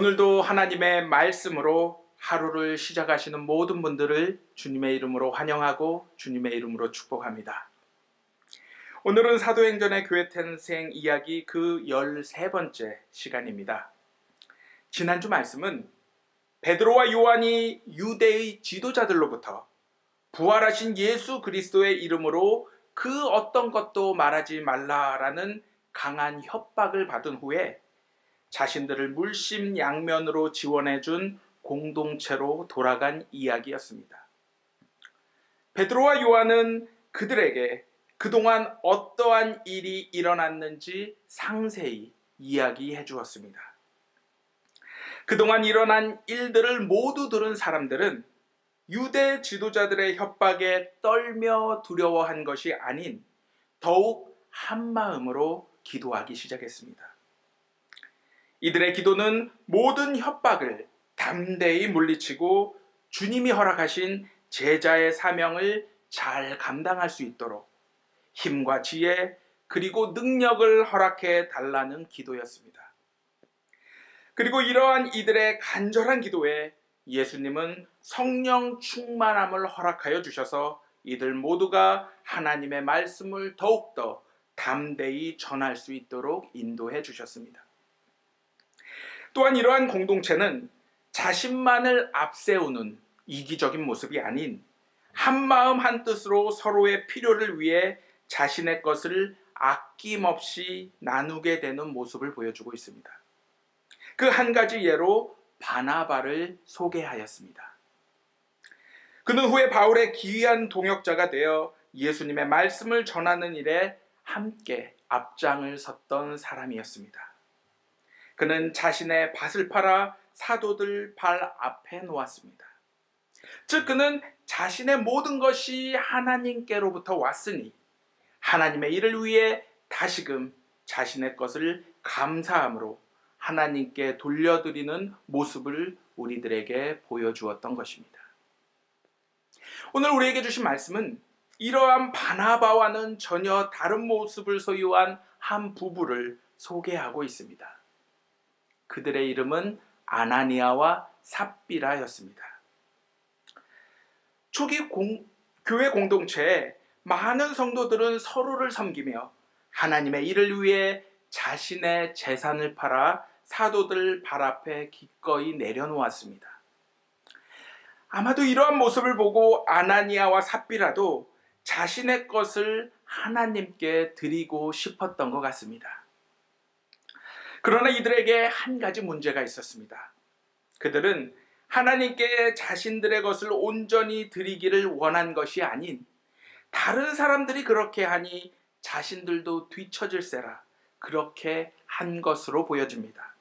오늘도 하나님의 말씀으로 하루를 시작하시는 모든 분들을 주님의 이름으로 환영하고 주님의 이름으로 축복합니다. 오늘은 사도행전의 교회 탄생 이야기 그 13번째 시간입니다. 지난주 말씀은 베드로와 요한이 유대의 지도자들로부터 부활하신 예수 그리스도의 이름으로 그 어떤 것도 말하지 말라라는 강한 협박을 받은 후에 자신들을 물심양면으로 지원해준 공동체로 돌아간 이야기였습니다. 베드로와 요한은 그들에게 그동안 어떠한 일이 일어났는지 상세히 이야기해 주었습니다. 그동안 일어난 일들을 모두 들은 사람들은 유대 지도자들의 협박에 떨며 두려워한 것이 아닌 더욱 한마음으로 기도하기 시작했습니다. 이들의 기도는 모든 협박을 담대히 물리치고 주님이 허락하신 제자의 사명을 잘 감당할 수 있도록 힘과 지혜 그리고 능력을 허락해 달라는 기도였습니다. 그리고 이러한 이들의 간절한 기도에 예수님은 성령 충만함을 허락하여 주셔서 이들 모두가 하나님의 말씀을 더욱더 담대히 전할 수 있도록 인도해 주셨습니다. 또한 이러한 공동체는 자신만을 앞세우는 이기적인 모습이 아닌 한마음 한뜻으로 서로의 필요를 위해 자신의 것을 아낌없이 나누게 되는 모습을 보여주고 있습니다. 그 한 가지 예로 바나바를 소개하였습니다. 그는 후에 바울의 기이한 동역자가 되어 예수님의 말씀을 전하는 일에 함께 앞장을 섰던 사람이었습니다. 그는 자신의 밭을 팔아 사도들 발 앞에 놓았습니다. 즉 그는 자신의 모든 것이 하나님께로부터 왔으니 하나님의 일을 위해 다시금 자신의 것을 감사함으로 하나님께 돌려드리는 모습을 우리들에게 보여주었던 것입니다. 오늘 우리에게 주신 말씀은 이러한 바나바와는 전혀 다른 모습을 소유한 한 부부를 소개하고 있습니다. 그들의 이름은 아나니아와 삽비라였습니다. 초기 교회 공동체에 많은 성도들은 서로를 섬기며 하나님의 일을 위해 자신의 재산을 팔아 사도들 발 앞에 기꺼이 내려놓았습니다. 아마도 이러한 모습을 보고 아나니아와 삽비라도 자신의 것을 하나님께 드리고 싶었던 것 같습니다. 그러나 이들에게 한 가지 문제가 있었습니다. 그들은 하나님께 자신들의 것을 온전히 드리기를 원한 것이 아닌 다른 사람들이 그렇게 하니 자신들도 뒤처질세라 그렇게 한 것으로 보여집니다.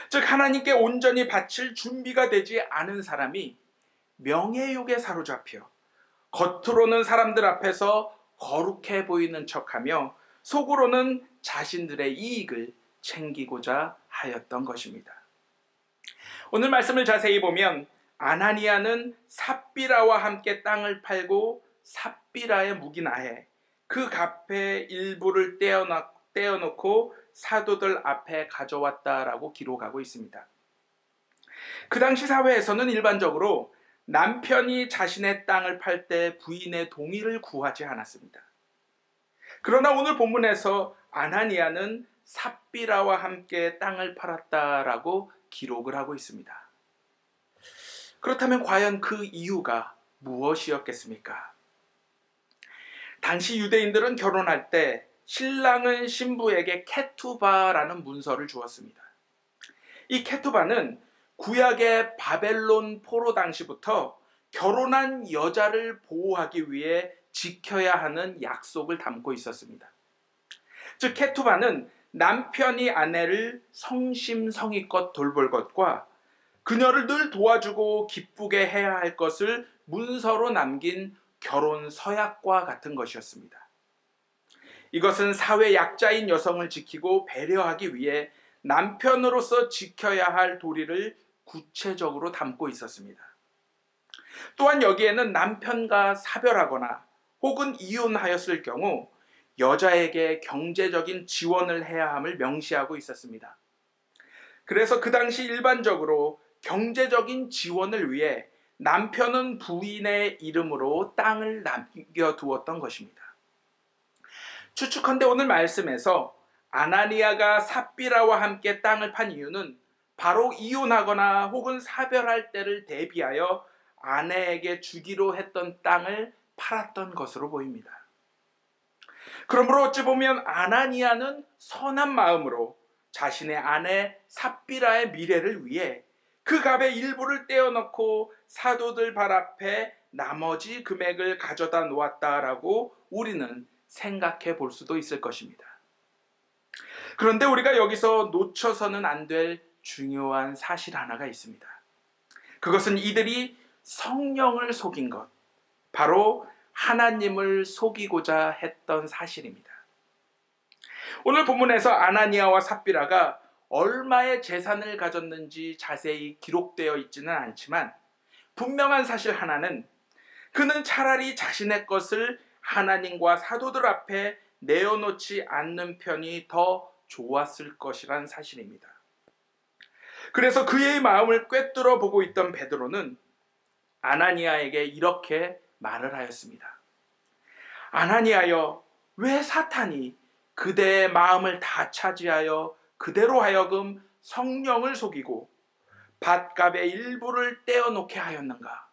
즉 하나님께 온전히 바칠 준비가 되지 않은 사람이 명예욕에 사로잡혀 겉으로는 사람들 앞에서 거룩해 보이는 척하며 속으로는 자신들의 이익을 챙기고자 하였던 것입니다. 오늘 말씀을 자세히 보면 아나니아는 삽비라와 함께 땅을 팔고 삽비라의 묵인하에 그 값의 일부를 떼어놓고 사도들 앞에 가져왔다라고 기록하고 있습니다. 그 당시 사회에서는 일반적으로 남편이 자신의 땅을 팔 때 부인의 동의를 구하지 않았습니다. 그러나 오늘 본문에서 아나니아는 삽비라와 함께 땅을 팔았다라고 기록을 하고 있습니다. 그렇다면 과연 그 이유가 무엇이었겠습니까? 당시 유대인들은 결혼할 때 신랑은 신부에게 케투바라는 문서를 주었습니다. 이 케투바는 구약의 바벨론 포로 당시부터 결혼한 여자를 보호하기 위해 지켜야 하는 약속을 담고 있었습니다. 즉 케투바는 남편이 아내를 성심성의껏 돌볼 것과 그녀를 늘 도와주고 기쁘게 해야 할 것을 문서로 남긴 결혼 서약과 같은 것이었습니다. 이것은 사회 약자인 여성을 지키고 배려하기 위해 남편으로서 지켜야 할 도리를 구체적으로 담고 있었습니다. 또한 여기에는 남편과 사별하거나 혹은 이혼하였을 경우 여자에게 경제적인 지원을 해야 함을 명시하고 있었습니다. 그래서 그 당시 일반적으로 경제적인 지원을 위해 남편은 부인의 이름으로 땅을 남겨두었던 것입니다. 추측컨대 오늘 말씀에서 아나니아가 삽비라와 함께 땅을 판 이유는 바로 이혼하거나 혹은 사별할 때를 대비하여 아내에게 주기로 했던 땅을 팔았던 것으로 보입니다. 그러므로 어찌 보면 아나니아는 선한 마음으로 자신의 아내 삽비라의 미래를 위해 그 값의 일부를 떼어놓고 사도들 발 앞에 나머지 금액을 가져다 놓았다라고 우리는 생각해 볼 수도 있을 것입니다. 그런데 우리가 여기서 놓쳐서는 안 될 중요한 사실 하나가 있습니다. 그것은 이들이 성령을 속인 것, 바로 하나님을 속이고자 했던 사실입니다. 오늘 본문에서 아나니아와 삽비라가 얼마의 재산을 가졌는지 자세히 기록되어 있지는 않지만 분명한 사실 하나는 그는 차라리 자신의 것을 하나님과 사도들 앞에 내어놓지 않는 편이 더 좋았을 것이란 사실입니다. 그래서 그의 마음을 꿰뚫어 보고 있던 베드로는 아나니아에게 이렇게 말을 하였습니다. 아나니아여, 왜 사탄이 그대의 마음을 다 차지하여 그대로 하여금 성령을 속이고 밭값의 일부를 떼어놓게 하였는가?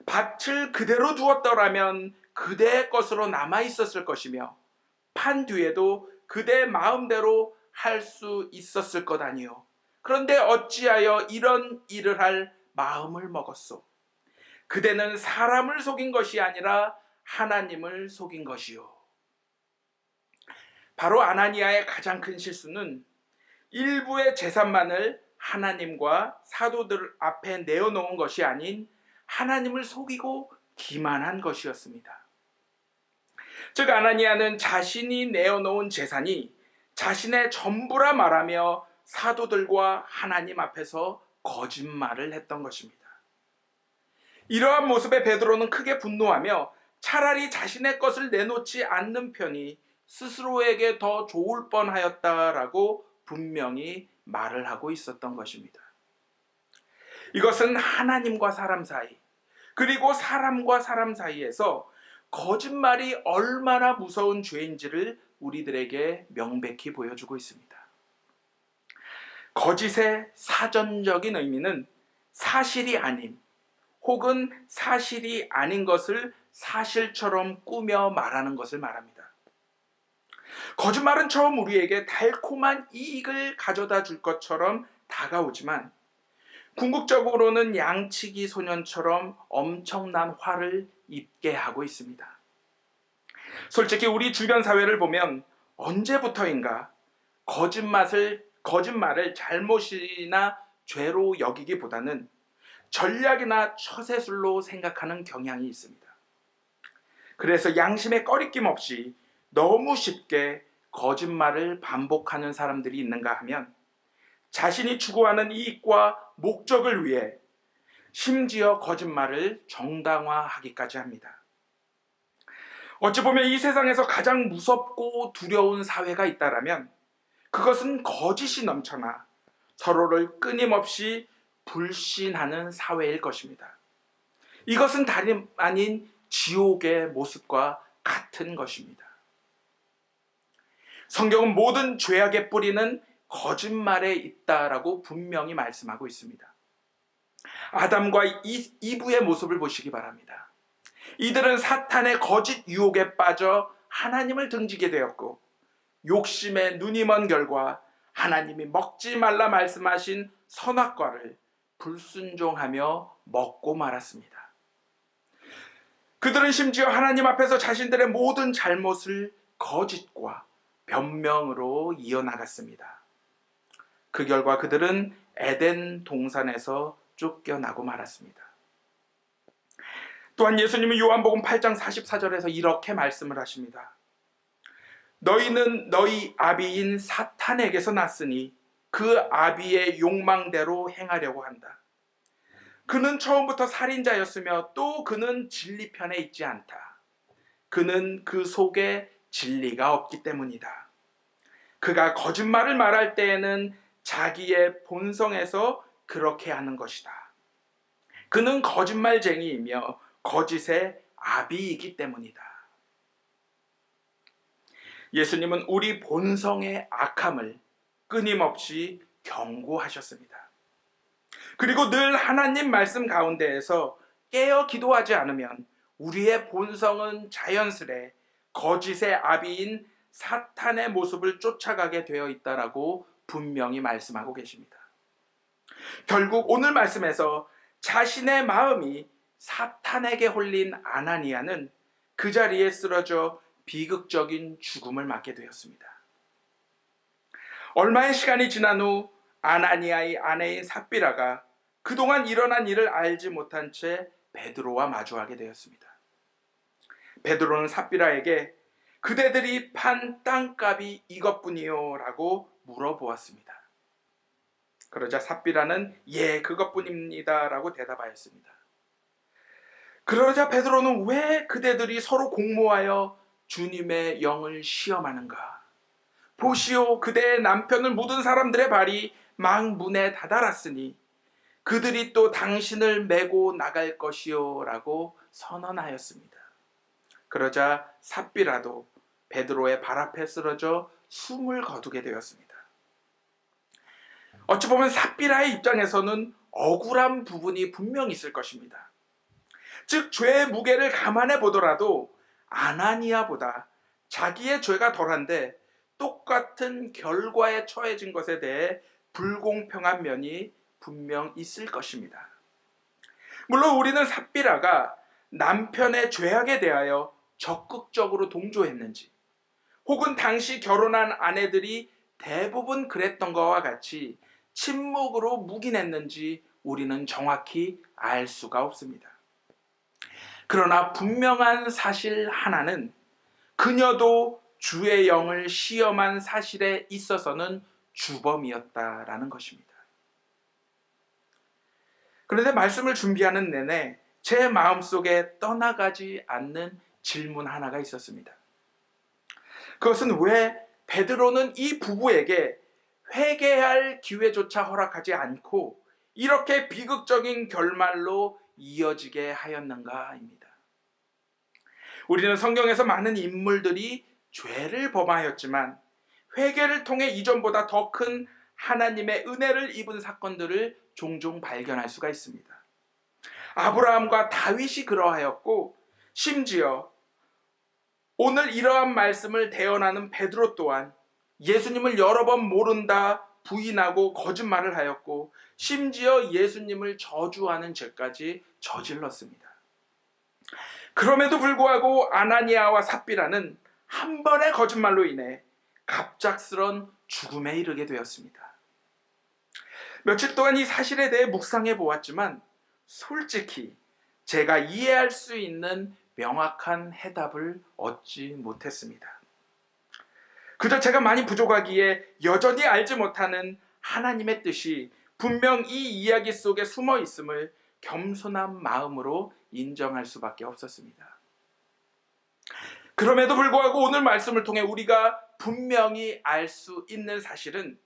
밭을 그대로 두었더라면 그대의 것으로 남아 있었을 것이며 판 뒤에도 그대 마음대로 할 수 있었을 것 아니요. 그런데 어찌하여 이런 일을 할 마음을 먹었소? 그대는 사람을 속인 것이 아니라 하나님을 속인 것이요. 바로 아나니아의 가장 큰 실수는 일부의 재산만을 하나님과 사도들 앞에 내어놓은 것이 아닌 하나님을 속이고 기만한 것이었습니다. 즉 아나니아는 자신이 내어놓은 재산이 자신의 전부라 말하며 사도들과 하나님 앞에서 거짓말을 했던 것입니다. 이러한 모습에 베드로는 크게 분노하며 차라리 자신의 것을 내놓지 않는 편이 스스로에게 더 좋을 뻔하였다라고 분명히 말을 하고 있었던 것입니다. 이것은 하나님과 사람 사이, 그리고 사람과 사람 사이에서 거짓말이 얼마나 무서운 죄인지를 우리들에게 명백히 보여주고 있습니다. 거짓의 사전적인 의미는 사실이 아닌 혹은 사실이 아닌 것을 사실처럼 꾸며 말하는 것을 말합니다. 거짓말은 처음 우리에게 달콤한 이익을 가져다 줄 것처럼 다가오지만 궁극적으로는 양치기 소년처럼 엄청난 화를 입게 하고 있습니다. 솔직히 우리 주변 사회를 보면 언제부터인가 거짓말을 잘못이나 죄로 여기기보다는 전략이나 처세술로 생각하는 경향이 있습니다. 그래서 양심에 꺼리낌 없이 너무 쉽게 거짓말을 반복하는 사람들이 있는가 하면 자신이 추구하는 이익과 목적을 위해 심지어 거짓말을 정당화하기까지 합니다. 어찌 보면 이 세상에서 가장 무섭고 두려운 사회가 있다라면 그것은 거짓이 넘쳐나 서로를 끊임없이 불신하는 사회일 것입니다. 이것은 다름 아닌 지옥의 모습과 같은 것입니다. 성경은 모든 죄악의 뿌리는 거짓말에 있다라고 분명히 말씀하고 있습니다. 아담과 이브의 모습을 보시기 바랍니다. 이들은 사탄의 거짓 유혹에 빠져 하나님을 등지게 되었고 욕심에 눈이 먼 결과 하나님이 먹지 말라 말씀하신 선악과를 불순종하며 먹고 말았습니다. 그들은 심지어 하나님 앞에서 자신들의 모든 잘못을 거짓과 변명으로 이어나갔습니다. 그 결과 그들은 에덴 동산에서 쫓겨나고 말았습니다. 또한 예수님은 요한복음 8장 44절에서 이렇게 말씀을 하십니다. 너희는 너희 아비인 사탄에게서 났으니 그 아비의 욕망대로 행하려고 한다. 그는 처음부터 살인자였으며 또 그는 진리 편에 있지 않다. 그는 그 속에 진리가 없기 때문이다. 그가 거짓말을 말할 때에는 자기의 본성에서 그렇게 하는 것이다. 그는 거짓말쟁이이며 거짓의 아비이기 때문이다. 예수님은 우리 본성의 악함을 끊임없이 경고하셨습니다. 그리고 늘 하나님 말씀 가운데에서 깨어 기도하지 않으면 우리의 본성은 자연스레 거짓의 아비인 사탄의 모습을 쫓아가게 되어 있다라고 분명히 말씀하고 계십니다. 결국 오늘 말씀에서 자신의 마음이 사탄에게 홀린 아나니아는 그 자리에 쓰러져 비극적인 죽음을 맞게 되었습니다. 얼마의 시간이 지난 후 아나니아의 아내인 삽비라가 그동안 일어난 일을 알지 못한 채 베드로와 마주하게 되었습니다. 베드로는 삽비라에게 그대들이 판 땅값이 이것뿐이요 라고 물어보았습니다. 그러자 삽비라는 예 그것뿐입니다 라고 대답하였습니다. 그러자 베드로는 왜 그대들이 서로 공모하여 주님의 영을 시험하는가? 보시오, 그대의 남편을 묻은 사람들의 발이 막 문에 다다랐으니 그들이 또 당신을 메고 나갈 것이요 라고 선언하였습니다. 그러자 삽비라도 베드로의 발 앞에 쓰러져 숨을 거두게 되었습니다. 어찌 보면 삽비라의 입장에서는 억울한 부분이 분명 있을 것입니다. 즉 죄의 무게를 감안해 보더라도 아나니아보다 자기의 죄가 덜한데 똑같은 결과에 처해진 것에 대해 불공평한 면이 분명 있을 것입니다. 물론 우리는 삽비라가 남편의 죄악에 대하여 적극적으로 동조했는지 혹은 당시 결혼한 아내들이 대부분 그랬던 것과 같이 침묵으로 묵인했는지 우리는 정확히 알 수가 없습니다. 그러나 분명한 사실 하나는 그녀도 주의 영을 시험한 사실에 있어서는 주범이었다라는 것입니다. 그런데 말씀을 준비하는 내내 제 마음속에 떠나가지 않는 질문 하나가 있었습니다. 그것은 왜 베드로는 이 부부에게 회개할 기회조차 허락하지 않고 이렇게 비극적인 결말로 이어지게 하였는가입니다. 우리는 성경에서 많은 인물들이 죄를 범하였지만 회개를 통해 이전보다 더 큰 하나님의 은혜를 입은 사건들을 종종 발견할 수가 있습니다. 아브라함과 다윗이 그러하였고 심지어 오늘 이러한 말씀을 대언하는 베드로 또한 예수님을 여러 번 모른다 부인하고 거짓말을 하였고 심지어 예수님을 저주하는 죄까지 저질렀습니다. 그럼에도 불구하고 아나니아와 삽비라는 한 번의 거짓말로 인해 갑작스런 죽음에 이르게 되었습니다. 며칠 동안 이 사실에 대해 묵상해 보았지만 솔직히 제가 이해할 수 있는 명확한 해답을 얻지 못했습니다. 그저 제가 많이 부족하기에 여전히 알지 못하는 하나님의 뜻이 분명 이 이야기 속에 숨어 있음을 겸손한 마음으로 인정할 수밖에 없었습니다. 그럼에도 불구하고 오늘 말씀을 통해 우리가 분명히 알 수 있는 사실은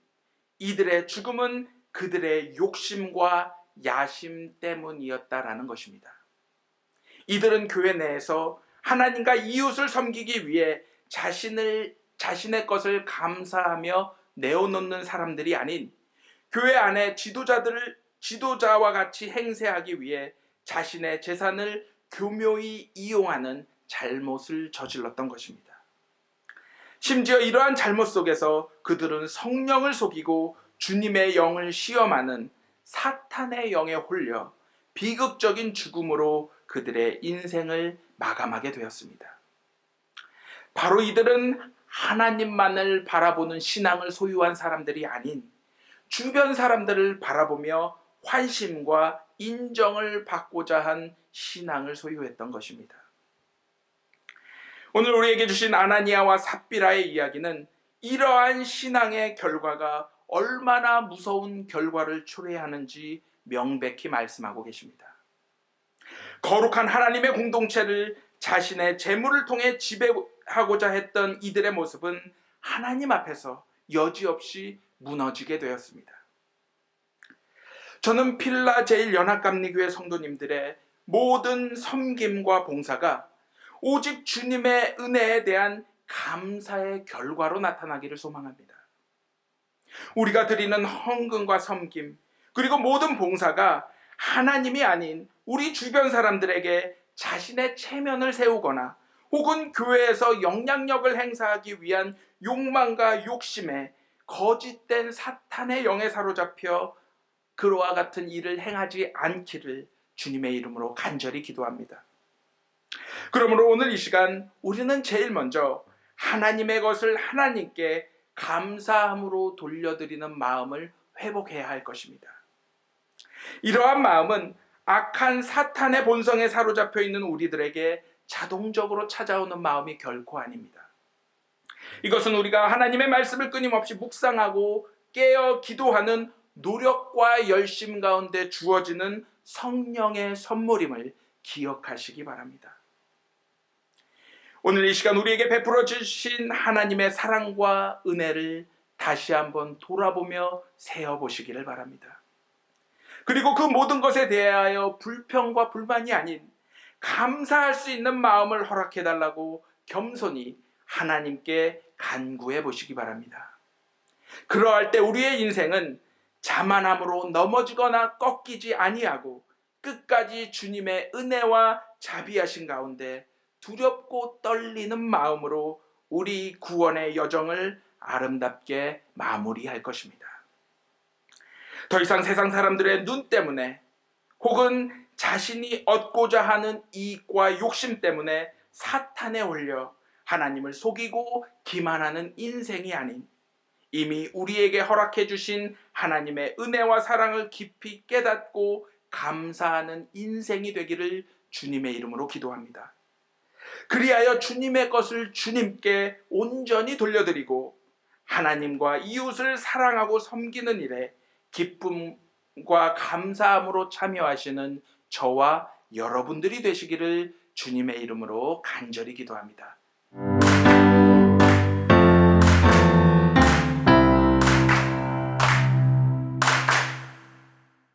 이들의 죽음은 그들의 욕심과 야심 때문이었다라는 것입니다. 이들은 교회 내에서 하나님과 이웃을 섬기기 위해 자신의 것을 감사하며 내어놓는 사람들이 아닌 교회 안에 지도자와 같이 행세하기 위해 자신의 재산을 교묘히 이용하는 잘못을 저질렀던 것입니다. 심지어 이러한 잘못 속에서 그들은 성령을 속이고 주님의 영을 시험하는 사탄의 영에 홀려 비극적인 죽음으로 그들의 인생을 마감하게 되었습니다. 바로 이들은 하나님만을 바라보는 신앙을 소유한 사람들이 아닌 주변 사람들을 바라보며 환심과 인정을 받고자 한 신앙을 소유했던 것입니다. 오늘 우리에게 주신 아나니아와 삽비라의 이야기는 이러한 신앙의 결과가 얼마나 무서운 결과를 초래하는지 명백히 말씀하고 계십니다. 거룩한 하나님의 공동체를 자신의 재물을 통해 지배하고자 했던 이들의 모습은 하나님 앞에서 여지없이 무너지게 되었습니다. 저는 필라 제1연합감리교회 성도님들의 모든 섬김과 봉사가 오직 주님의 은혜에 대한 감사의 결과로 나타나기를 소망합니다. 우리가 드리는 헌금과 섬김, 그리고 모든 봉사가 하나님이 아닌 우리 주변 사람들에게 자신의 체면을 세우거나 혹은 교회에서 영향력을 행사하기 위한 욕망과 욕심에 거짓된 사탄의 영에 사로잡혀 그와 같은 일을 행하지 않기를 주님의 이름으로 간절히 기도합니다. 그러므로 오늘 이 시간 우리는 제일 먼저 하나님의 것을 하나님께 감사함으로 돌려드리는 마음을 회복해야 할 것입니다. 이러한 마음은 악한 사탄의 본성에 사로잡혀 있는 우리들에게 자동적으로 찾아오는 마음이 결코 아닙니다. 이것은 우리가 하나님의 말씀을 끊임없이 묵상하고 깨어 기도하는 노력과 열심 가운데 주어지는 성령의 선물임을 기억하시기 바랍니다. 오늘 이 시간 우리에게 베풀어 주신 하나님의 사랑과 은혜를 다시 한번 돌아보며 세어보시기를 바랍니다. 그리고 그 모든 것에 대하여 불평과 불만이 아닌 감사할 수 있는 마음을 허락해달라고 겸손히 하나님께 간구해 보시기 바랍니다. 그러할 때 우리의 인생은 자만함으로 넘어지거나 꺾이지 아니하고 끝까지 주님의 은혜와 자비하신 가운데 두렵고 떨리는 마음으로 우리 구원의 여정을 아름답게 마무리할 것입니다. 더 이상 세상 사람들의 눈 때문에 혹은 자신이 얻고자 하는 이익과 욕심 때문에 사탄에 홀려 하나님을 속이고 기만하는 인생이 아닌 이미 우리에게 허락해 주신 하나님의 은혜와 사랑을 깊이 깨닫고 감사하는 인생이 되기를 주님의 이름으로 기도합니다. 그리하여 주님의 것을 주님께 온전히 돌려드리고 하나님과 이웃을 사랑하고 섬기는 일에 기쁨과 감사함으로 참여하시는 저와 여러분들이 되시기를 주님의 이름으로 간절히 기도합니다.